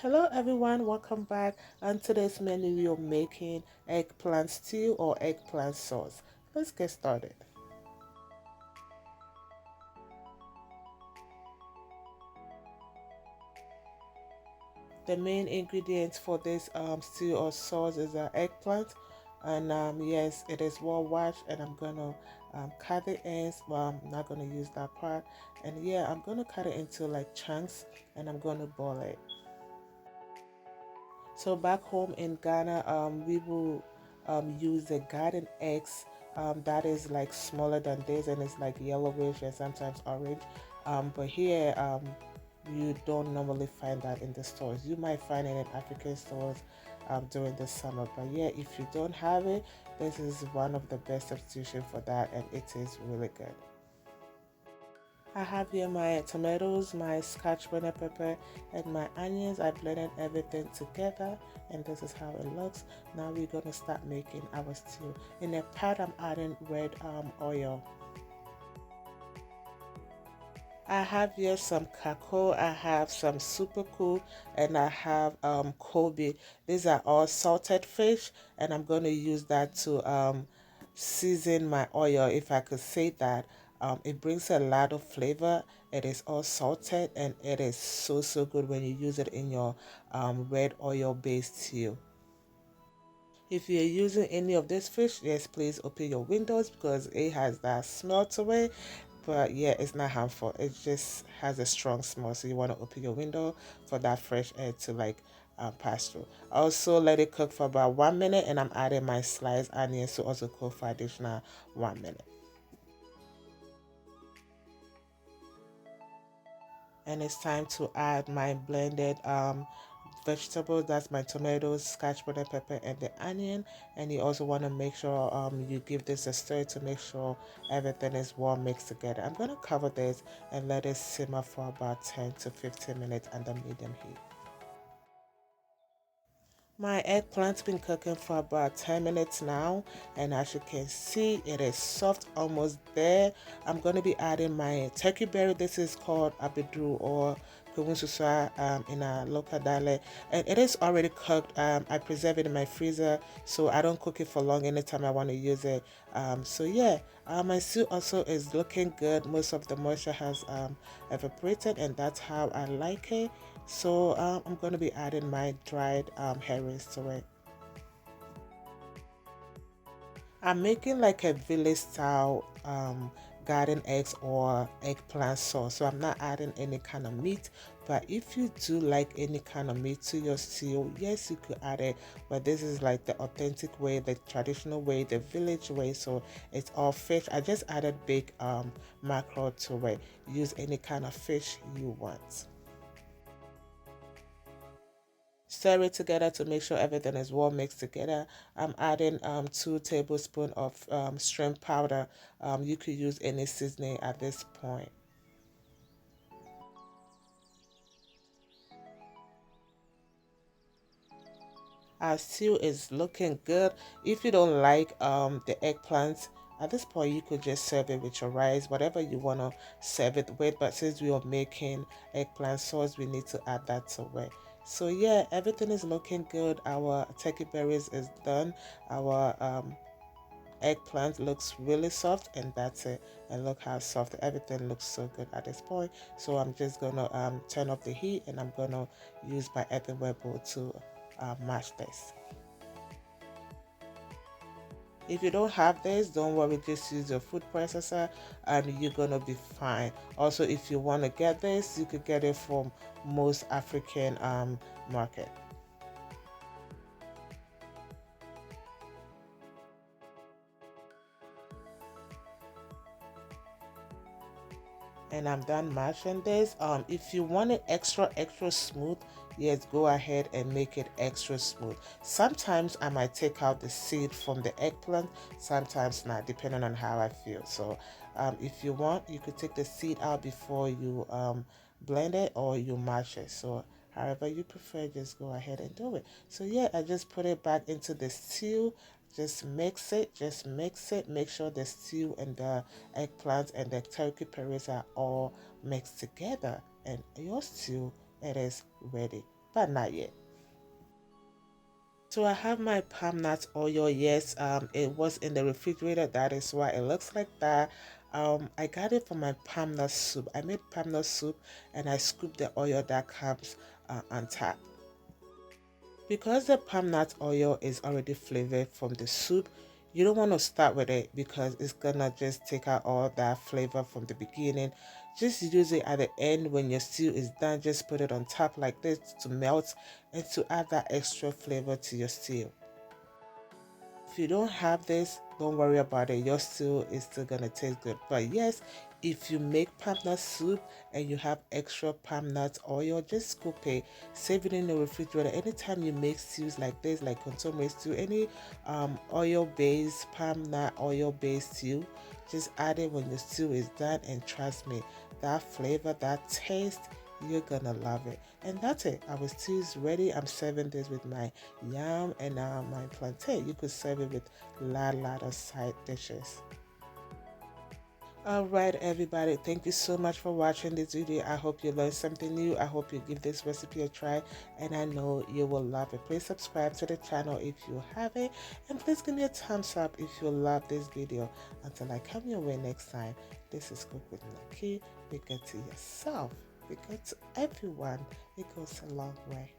Hello everyone, welcome back. On today's menu we are making eggplant stew or eggplant sauce. Let's get started. The main ingredients for this stew or sauce is eggplant, and yes, it is well washed, and I'm gonna cut the ends. Well, I'm not gonna use that part, and yeah, I'm gonna cut it into like chunks, and I'm gonna boil it. So back home in Ghana, we will use the garden eggs that is like smaller than this, and it's like yellowish and sometimes orange. But here, you don't normally find that in the stores. You might find it in African stores during the summer. But yeah, if you don't have it, this is one of the best substitution for that, and it is really good. I have here my tomatoes, my scotch bonnet pepper, and my onions. I blended everything together, and this is how it looks. Now we're gonna start making our stew. In a pot, I'm adding red oil. I have here some kakao, I have some super cool, and I have Kobe. These are all salted fish, and I'm going to use that to season my oil, if I could say that. It brings a lot of flavor. It is all salted, and it is so good when you use it in your red oil based stew. If you're using any of this fish, yes, please open your windows because it has that smell to it. But yeah, it's not harmful. It just has a strong smell. So you want to open your window for that fresh air to like pass through. Also, let it cook for about 1 minute, and I'm adding my sliced onions to also cook for additional 1 minute. And it's time to add my blended vegetables. That's my tomatoes, scotch bonnet pepper, and the onion. And you also want to make sure you give this a stir to make sure everything is well mixed together. I'm going to cover this and let it simmer for about 10 to 15 minutes under medium heat. My eggplant's been cooking for about 10 minutes now, and as you can see, it is soft, almost there. I'm going to be adding my turkey berry. This is called abidru or kumunsuswa in a local dialect, and it is already cooked. I preserve it in my freezer, so I don't cook it for long anytime I want to use it. So yeah, my stew also is looking good. Most of the moisture has evaporated, and that's how I like it. So I'm going to be adding my dried herrings to it. I'm making like a village style garden eggs or eggplant sauce. So I'm not adding any kind of meat. But if you do like any kind of meat to your stew, yes, you could add it. But this is like the authentic way, the traditional way, the village way. So it's all fish. I just added baked mackerel to it. Use any kind of fish you want. Stir it together to make sure everything is well mixed together. I'm adding 2 tablespoons of shrimp powder. You could use any seasoning at this point. Our stew is looking good. If you don't like the eggplant, at this point you could just serve it with your rice, whatever you want to serve it with. But since we are making eggplant sauce, we need to add that to it. So yeah, everything is looking good. Our turkey berries is done. Our eggplant looks really soft, and that's it. And look how soft everything looks, so good at this point. So I'm just gonna turn off the heat, and I'm gonna use my earthenware bowl to mash this. If you don't have this, don't worry, just use your food processor and you're gonna be fine. Also, if you want to get this, you could get it from most African market. And I'm done mashing this. If you want it extra smooth, yes, go ahead and make it extra smooth. Sometimes I might take out the seed from the eggplant, sometimes not, depending on how I feel. So if you want, you could take the seed out before you blend it or you mash it. So however you prefer, just go ahead and do it. So yeah, I just put it back into the stew. Just mix it. Make sure the stew and the eggplant and the turkey paris are all mixed together. And your stew, it is ready. but not yet. So I have my palm nut oil. Yes, it was in the refrigerator. That is why it looks like that. I got it from my palm nut soup. I made palm nut soup and I scooped the oil that comes on top. Because the palm nut oil is already flavored from the soup, you don't want to start with it because it's gonna just take out all that flavor from the beginning. Just use it at the end when your stew is done. Just put it on top like this to melt and to add that extra flavor to your stew. If you don't have this, don't worry about it. Your stew is still gonna taste good. But yes, if you make palm nut soup and you have extra palm nut oil, just scoop it, save it in the refrigerator. Anytime you make stews like this, like consomme stew, any oil-based palm nut oil-based stew, just add it when the stew is done, and trust me, that flavor, that taste, you're gonna love it. And that's it. Our stew is ready. I'm serving this with my yam and my plantain. You could serve it with a lot of side dishes. All right, everybody, thank you so much for watching this video. I hope you learned something new. I hope you give this recipe a try, and I know you will love it. Please subscribe to the channel if you haven't, and please give me a thumbs up if you love this video. Until I come your way next time, this is Cook with Naki. Be good to yourself, be good to everyone. It goes a long way.